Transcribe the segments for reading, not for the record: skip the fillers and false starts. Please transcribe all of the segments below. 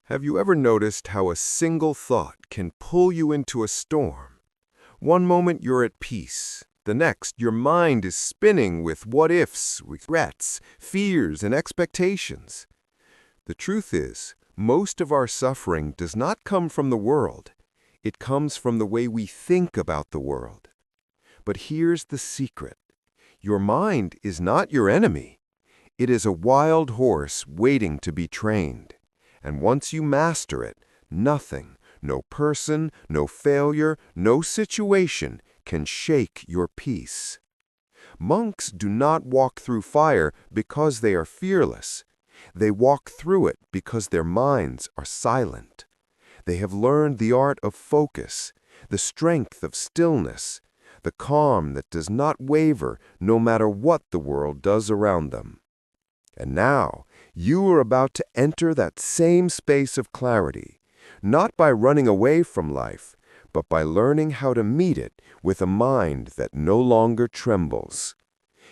Have you ever noticed how a single thought can pull you into a storm? One moment you're at peace. The next, your mind is spinning with what-ifs, regrets, fears, and expectations. The truth is, most of our suffering does not come from the world. It comes from the way we think about the world. But here's the secret. Your mind is not your enemy. It is a wild horse waiting to be trained. And once you master it, nothing, no person, no failure, no situation can shake your peace. Monks do not walk through fire because they are fearless. They walk through it because their minds are silent. They have learned the art of focus, the strength of stillness, the calm that does not waver no matter what the world does around them. And now, you are about to enter that same space of clarity, not by running away from life, but by learning how to meet it with a mind that no longer trembles.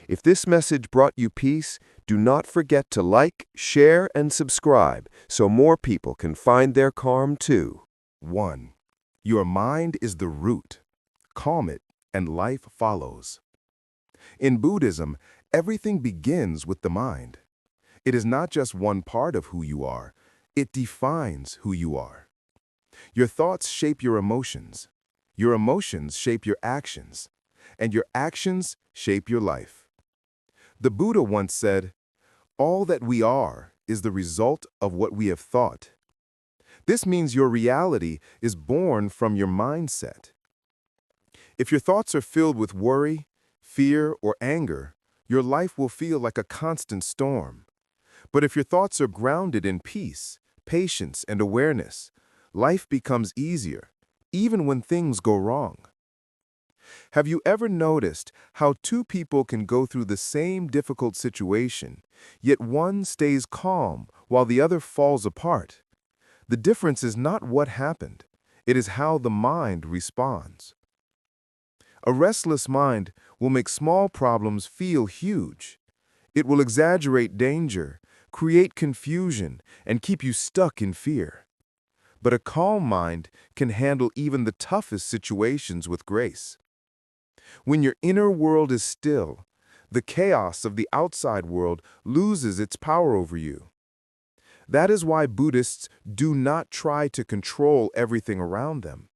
If this message brought you peace, do not forget to like, share, and subscribe so more people can find their calm too. 1. Your mind is the root. Calm it, and life follows. In Buddhism, everything begins with the mind. It is not just one part of who you are. It defines who you are. Your thoughts shape your emotions. Your emotions shape your actions. And your actions shape your life. The Buddha once said, "All that we are is the result of what we have thought." This means your reality is born from your mindset. If your thoughts are filled with worry, fear, or anger, your life will feel like a constant storm. But if your thoughts are grounded in peace, patience, and awareness, life becomes easier, even when things go wrong. Have you ever noticed how two people can go through the same difficult situation, yet one stays calm while the other falls apart? The difference is not what happened, it is how the mind responds. A restless mind will make small problems feel huge. It will exaggerate danger, create confusion, and keep you stuck in fear. But a calm mind can handle even the toughest situations with grace. When your inner world is still, the chaos of the outside world loses its power over you. That is why Buddhists do not try to control everything around them.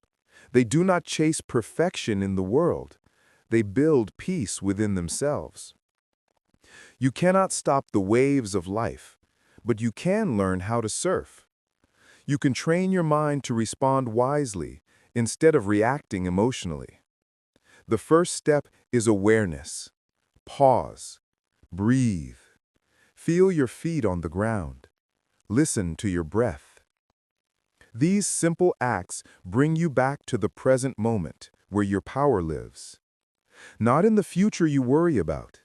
They do not chase perfection in the world. They build peace within themselves. You cannot stop the waves of life, but you can learn how to surf. You can train your mind to respond wisely instead of reacting emotionally. The first step is awareness. Pause. Breathe. Feel your feet on the ground. Listen to your breath. These simple acts bring you back to the present moment where your power lives. Not in the future you worry about.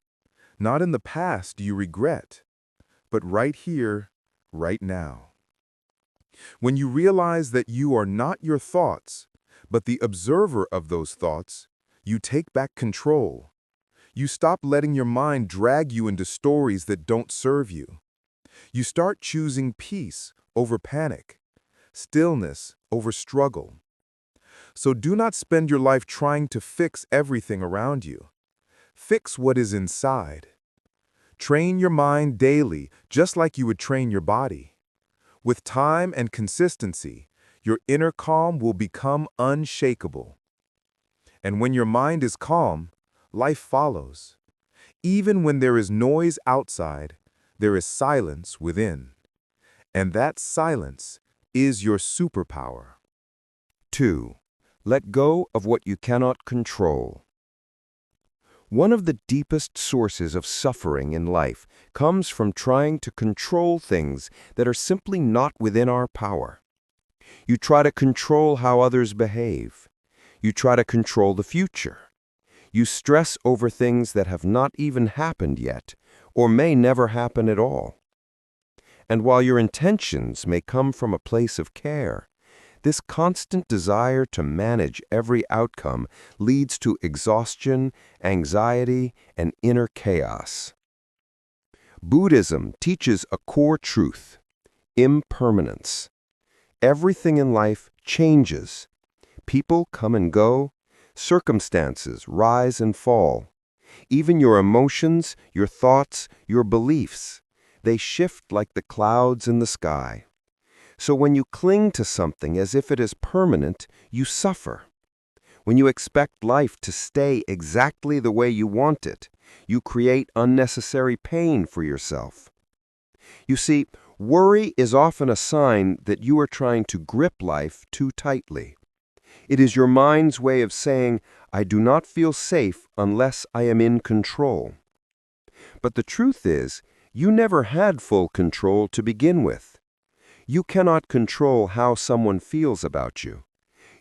Not in the past you regret, but right here, right now. When you realize that you are not your thoughts, but the observer of those thoughts, you take back control. You stop letting your mind drag you into stories that don't serve you. You start choosing peace over panic, stillness over struggle. So do not spend your life trying to fix everything around you. Fix what is inside. Train your mind daily, just like you would train your body. With time and consistency, your inner calm will become unshakable. And when your mind is calm, life follows. Even when there is noise outside, there is silence within. And that silence is your superpower. 2. Let go of what you cannot control. One of the deepest sources of suffering in life comes from trying to control things that are simply not within our power. You try to control how others behave. You try to control the future. You stress over things that have not even happened yet, or may never happen at all. And while your intentions may come from a place of care, this constant desire to manage every outcome leads to exhaustion, anxiety, and inner chaos. Buddhism teaches a core truth: impermanence. Everything in life changes. People come and go. Circumstances rise and fall. Even your emotions, your thoughts, your beliefs, they shift like the clouds in the sky. So when you cling to something as if it is permanent, you suffer. When you expect life to stay exactly the way you want it, you create unnecessary pain for yourself. You see, worry is often a sign that you are trying to grip life too tightly. It is your mind's way of saying, I do not feel safe unless I am in control. But the truth is, you never had full control to begin with. You cannot control how someone feels about you.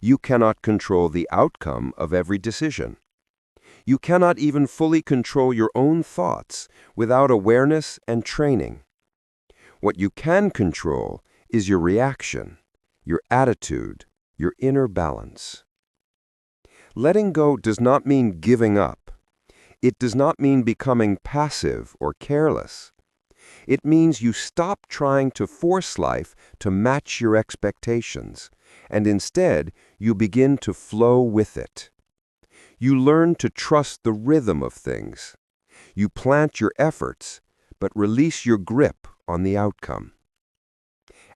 You cannot control the outcome of every decision. You cannot even fully control your own thoughts without awareness and training. What you can control is your reaction, your attitude, your inner balance. Letting go does not mean giving up. It does not mean becoming passive or careless. It means you stop trying to force life to match your expectations, and instead you begin to flow with it. You learn to trust the rhythm of things. You plant your efforts, but release your grip on the outcome.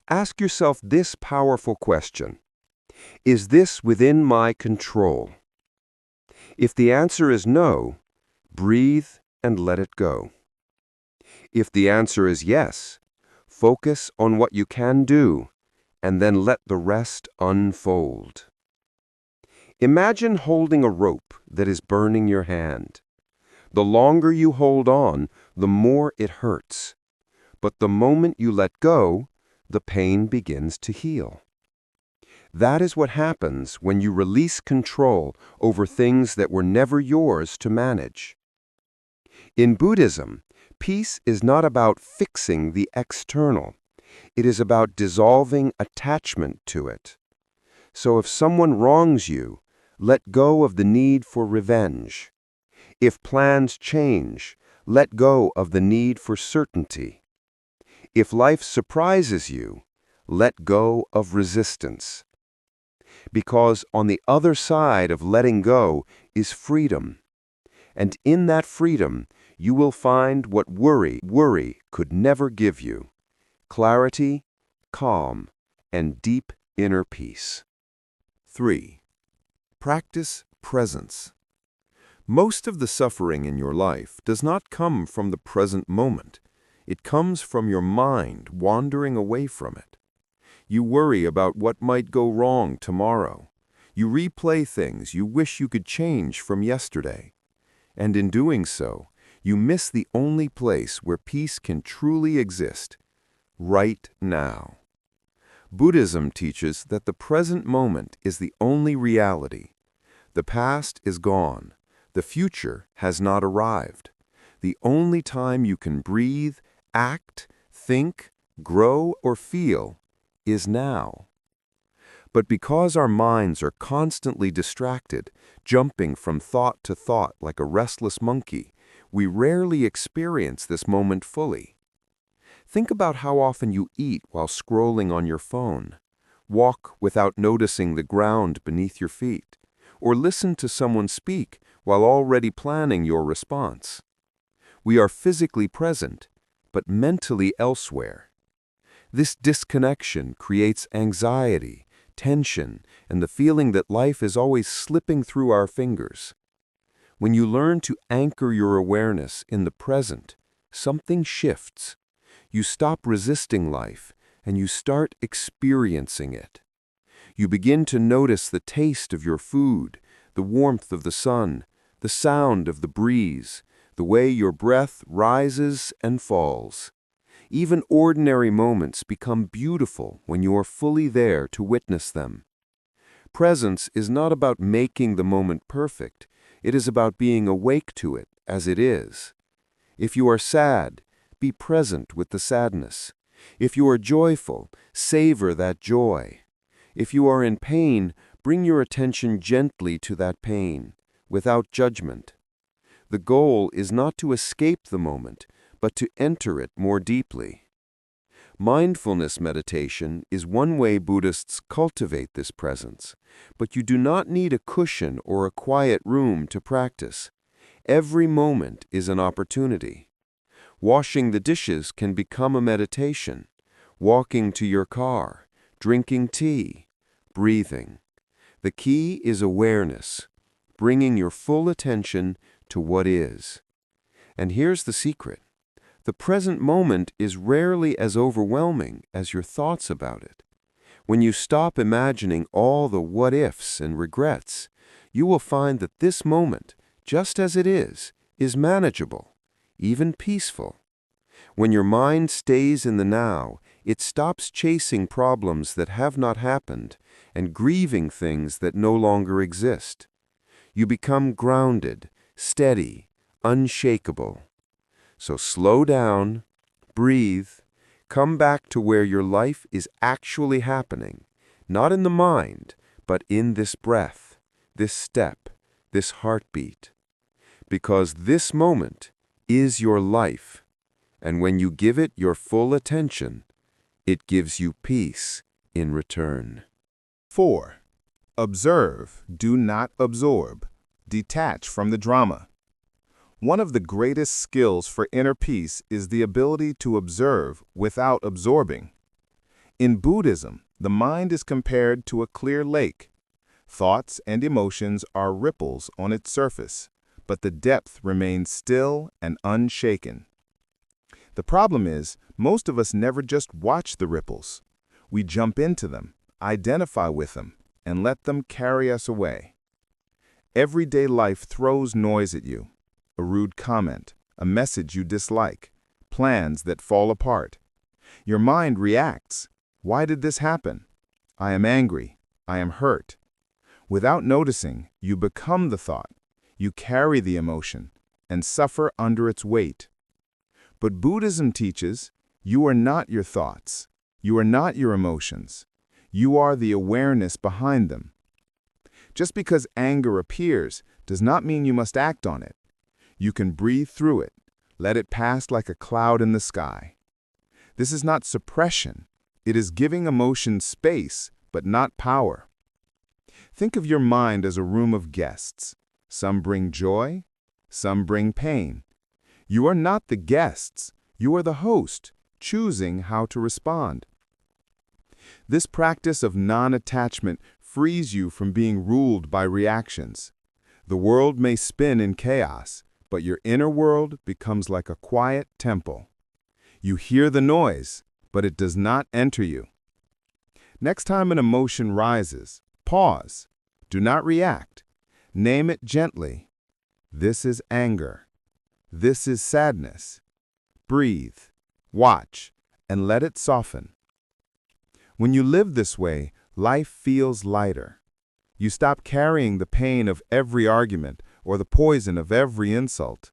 Ask yourself this powerful question: is this within my control? If the answer is no, breathe and let it go. If the answer is yes, focus on what you can do, and then let the rest unfold. Imagine holding a rope that is burning your hand. The longer you hold on, the more it hurts. But the moment you let go, the pain begins to heal. That is what happens when you release control over things that were never yours to manage. In Buddhism, peace is not about fixing the external. It is about dissolving attachment to it. So if someone wrongs you, let go of the need for revenge. If plans change, let go of the need for certainty. If life surprises you, let go of resistance. Because on the other side of letting go is freedom. And in that freedom, you will find what worry could never give you: clarity, calm, and deep inner peace. 3. Practice presence. Most of the suffering in your life does not come from the present moment. It comes from your mind wandering away from it. You worry about what might go wrong tomorrow. You replay things you wish you could change from yesterday. And in doing so, you miss the only place where peace can truly exist: right now. Buddhism teaches that the present moment is the only reality. The past is gone. The future has not arrived. The only time you can breathe, act, think, grow, or feel is now. But because our minds are constantly distracted, jumping from thought to thought like a restless monkey, we rarely experience this moment fully. Think about how often you eat while scrolling on your phone, walk without noticing the ground beneath your feet, or listen to someone speak while already planning your response. We are physically present, but mentally elsewhere. This disconnection creates anxiety, tension, and the feeling that life is always slipping through our fingers. When you learn to anchor your awareness in the present, something shifts. You stop resisting life, and you start experiencing it. You begin to notice the taste of your food, the warmth of the sun, the sound of the breeze, the way your breath rises and falls. Even ordinary moments become beautiful when you are fully there to witness them. Presence is not about making the moment perfect. It is about being awake to it as it is. If you are sad, be present with the sadness. If you are joyful, savor that joy. If you are in pain, bring your attention gently to that pain, without judgment. The goal is not to escape the moment, but to enter it more deeply. Mindfulness meditation is one way Buddhists cultivate this presence, but you do not need a cushion or a quiet room to practice. Every moment is an opportunity. Washing the dishes can become a meditation. Walking to your car, drinking tea, breathing. The key is awareness, bringing your full attention to what is. And here's the secret. The present moment is rarely as overwhelming as your thoughts about it. When you stop imagining all the what-ifs and regrets, you will find that this moment, just as it is manageable, even peaceful. When your mind stays in the now, it stops chasing problems that have not happened and grieving things that no longer exist. You become grounded, steady, unshakable. So slow down, breathe, come back to where your life is actually happening, not in the mind, but in this breath, this step, this heartbeat. Because this moment is your life, and when you give it your full attention, it gives you peace in return. 4. Observe, do not absorb. Detach from the drama. One of the greatest skills for inner peace is the ability to observe without absorbing. In Buddhism, the mind is compared to a clear lake. Thoughts and emotions are ripples on its surface, but the depth remains still and unshaken. The problem is, most of us never just watch the ripples. We jump into them, identify with them, and let them carry us away. Everyday life throws noise at you. A rude comment, a message you dislike, plans that fall apart. Your mind reacts. Why did this happen? I am angry. I am hurt. Without noticing, you become the thought. You carry the emotion and suffer under its weight. But Buddhism teaches you are not your thoughts. You are not your emotions. You are the awareness behind them. Just because anger appears does not mean you must act on it. You can breathe through it, let it pass like a cloud in the sky. This is not suppression. It is giving emotion space, but not power. Think of your mind as a room of guests. Some bring joy, some bring pain. You are not the guests. You are the host, choosing how to respond. This practice of non-attachment frees you from being ruled by reactions. The world may spin in chaos, but your inner world becomes like a quiet temple. You hear the noise, but it does not enter you. Next time an emotion rises, pause. Do not react. Name it gently. This is anger. This is sadness. Breathe, watch, and let it soften. When you live this way, life feels lighter. You stop carrying the pain of every argument or the poison of every insult.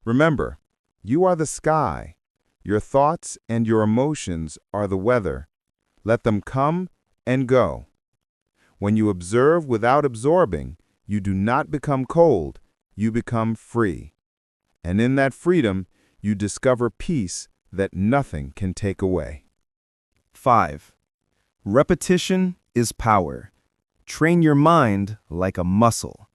Remember, you are the sky. Your thoughts and your emotions are the weather. Let them come and go. When you observe without absorbing, you do not become cold, you become free. And in that freedom, you discover peace that nothing can take away. 5. Repetition is power. Train your mind like a muscle.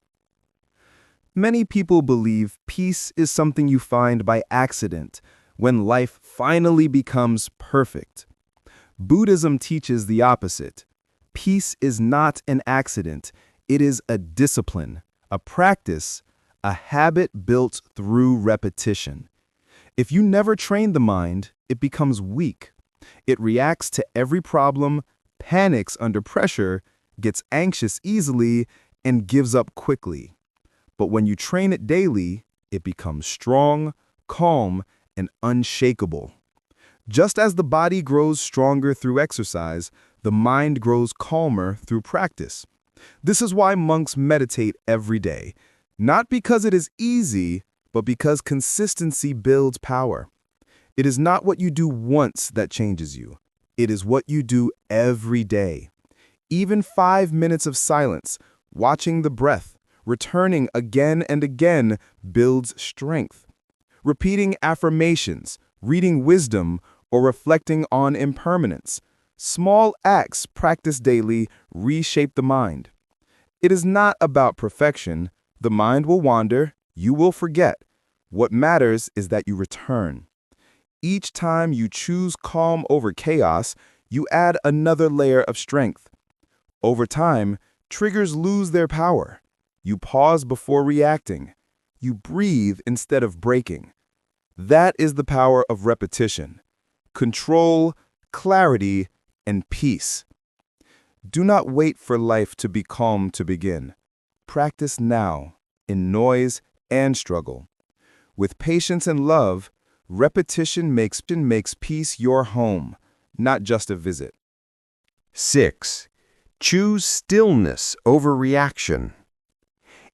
Many people believe peace is something you find by accident when life finally becomes perfect. Buddhism teaches the opposite. Peace is not an accident. It is a discipline, a practice, a habit built through repetition. If you never train the mind, it becomes weak. It reacts to every problem, panics under pressure, gets anxious easily, and gives up quickly. But when you train it daily, it becomes strong, calm, and unshakable. Just as the body grows stronger through exercise, the mind grows calmer through practice. This is why monks meditate every day, not because it is easy, but because consistency builds power. It is not what you do once that changes you. It is what you do every day. Even 5 minutes of silence, watching the breath, returning again and again builds strength. Repeating affirmations, reading wisdom, or reflecting on impermanence. Small acts practiced daily reshape the mind. It is not about perfection. The mind will wander, you will forget. What matters is that you return. Each time you choose calm over chaos, you add another layer of strength. Over time, triggers lose their power. You pause before reacting. You breathe instead of breaking. That is the power of repetition. Control, clarity, and peace. Do not wait for life to be calm to begin. Practice now, in noise and struggle. With patience and love, repetition makes peace your home, not just a visit. 6. Choose stillness over reaction.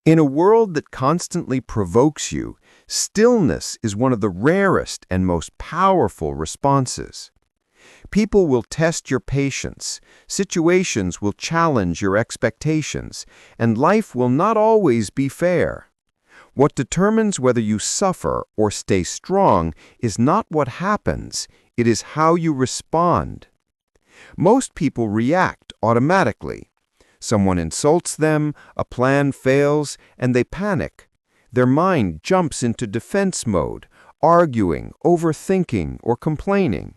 In a world that constantly provokes you, stillness is one of the rarest and most powerful responses. People will test your patience, situations will challenge your expectations, and life will not always be fair. What determines whether you suffer or stay strong is not what happens, it is how you respond. Most people react automatically. Someone insults them, a plan fails, and they panic. Their mind jumps into defense mode, arguing, overthinking, or complaining.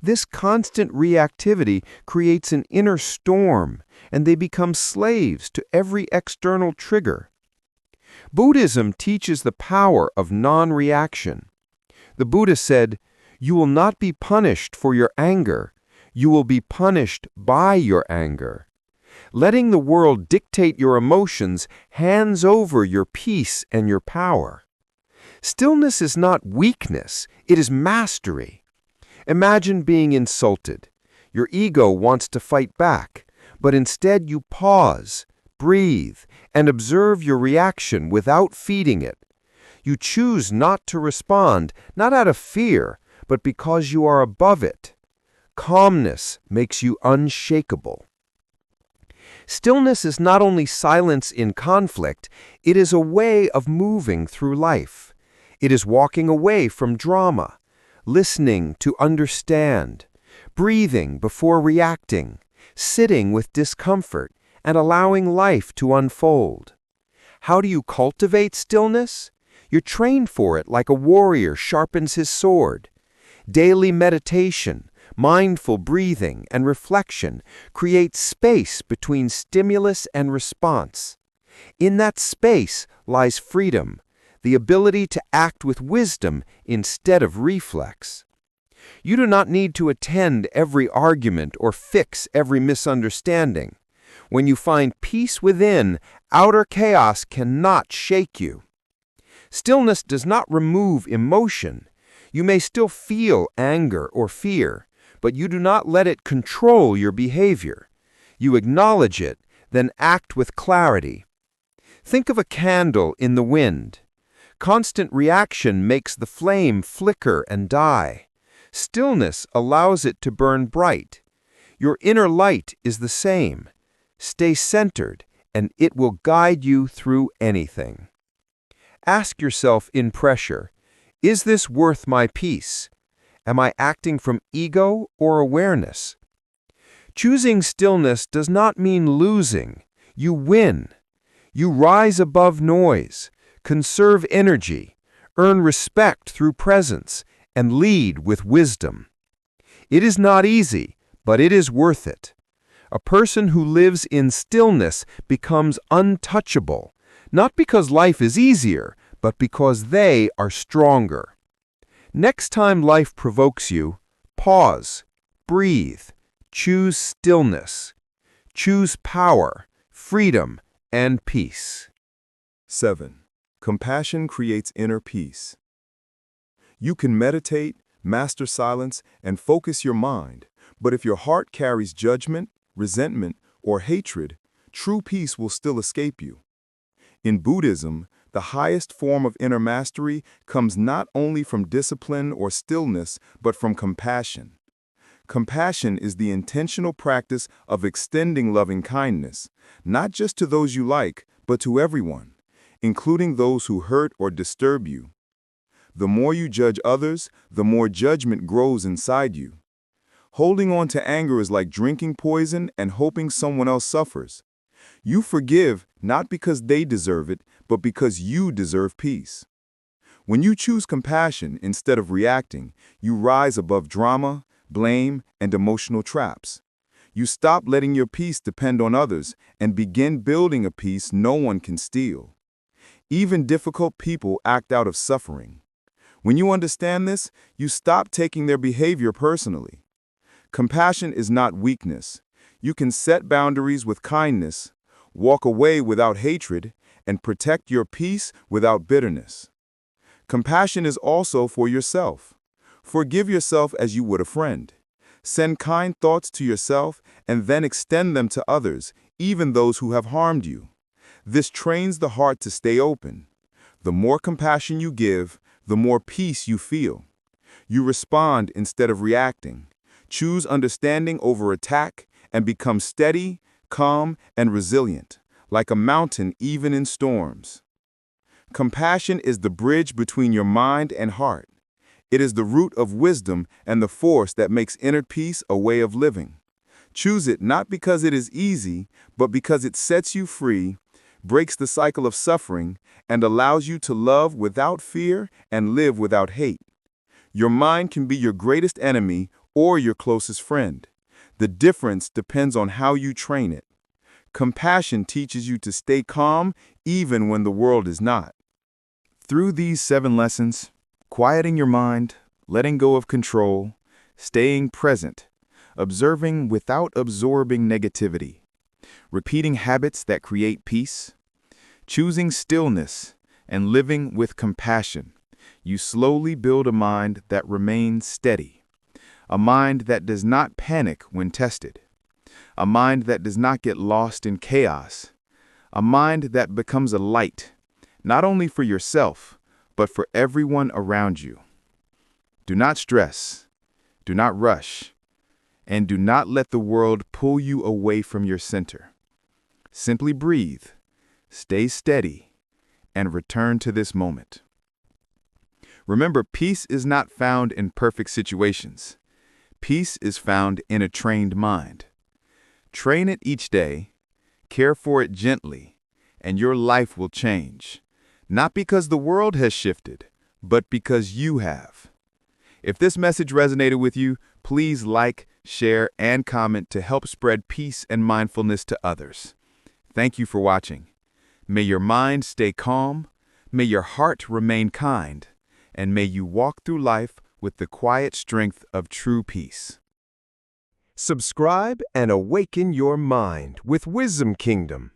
This constant reactivity creates an inner storm, and they become slaves to every external trigger. Buddhism teaches the power of non-reaction. The Buddha said, "You will not be punished for your anger. You will be punished by your anger." Letting the world dictate your emotions hands over your peace and your power. Stillness is not weakness, it is mastery. Imagine being insulted. Your ego wants to fight back, but instead you pause, breathe, and observe your reaction without feeding it. You choose not to respond, not out of fear, but because you are above it. Calmness makes you unshakable. Stillness is not only silence in conflict, it is a way of moving through life. It is walking away from drama, listening to understand, breathing before reacting, sitting with discomfort, and allowing life to unfold. How do you cultivate stillness? You're trained for it like a warrior sharpens his sword. Daily meditation, mindful breathing, and reflection create space between stimulus and response. In that space lies freedom, the ability to act with wisdom instead of reflex. You do not need to attend every argument or fix every misunderstanding. When you find peace within, outer chaos cannot shake you. Stillness does not remove emotion. You may still feel anger or fear, but you do not let it control your behavior. You acknowledge it, then act with clarity. Think of a candle in the wind. Constant reaction makes the flame flicker and die. Stillness allows it to burn bright. Your inner light is the same. Stay centered, and it will guide you through anything. Ask yourself in pressure, is this worth my peace? Am I acting from ego or awareness? Choosing stillness does not mean losing. You win. You rise above noise, conserve energy, earn respect through presence, and lead with wisdom. It is not easy, but it is worth it. A person who lives in stillness becomes untouchable, not because life is easier, but because they are stronger. Next time life provokes you, pause, breathe, choose stillness. Choose power, freedom, and peace. 7. Compassion creates inner peace. You can meditate, master silence, and focus your mind, but if your heart carries judgment, resentment, or hatred, true peace will still escape you. In Buddhism, the highest form of inner mastery comes not only from discipline or stillness, but from compassion. Compassion is the intentional practice of extending loving kindness, not just to those you like, but to everyone, including those who hurt or disturb you. The more you judge others, the more judgment grows inside you. Holding on to anger is like drinking poison and hoping someone else suffers. You forgive not because they deserve it, but because you deserve peace. When you choose compassion instead of reacting, you rise above drama, blame, and emotional traps. You stop letting your peace depend on others and begin building a peace no one can steal. Even difficult people act out of suffering. When you understand this, you stop taking their behavior personally. Compassion is not weakness. You can set boundaries with kindness, walk away without hatred, and protect your peace without bitterness. Compassion is also for yourself. Forgive yourself as you would a friend. Send kind thoughts to yourself and then extend them to others, even those who have harmed you. This trains the heart to stay open. The more compassion you give, the more peace you feel. You respond instead of reacting. Choose understanding over attack and become steady, calm, and resilient, like a mountain even in storms. Compassion is the bridge between your mind and heart. It is the root of wisdom and the force that makes inner peace a way of living. Choose it not because it is easy, but because it sets you free, breaks the cycle of suffering, and allows you to love without fear and live without hate. Your mind can be your greatest enemy or your closest friend. The difference depends on how you train it. Compassion teaches you to stay calm even when the world is not. Through these 7 lessons, quieting your mind, letting go of control, staying present, observing without absorbing negativity, repeating habits that create peace, choosing stillness, and living with compassion, you slowly build a mind that remains steady, a mind that does not panic when tested, a mind that does not get lost in chaos, a mind that becomes a light, not only for yourself, but for everyone around you. Do not stress, do not rush, and do not let the world pull you away from your center. Simply breathe, stay steady, and return to this moment. Remember, peace is not found in perfect situations. Peace is found in a trained mind. Train it each day, care for it gently, and your life will change. Not because the world has shifted, but because you have. If this message resonated with you, please like, share, and comment to help spread peace and mindfulness to others. Thank you for watching. May your mind stay calm, may your heart remain kind, and may you walk through life with the quiet strength of true peace. Subscribe and awaken your mind with Wisdom Kingdom.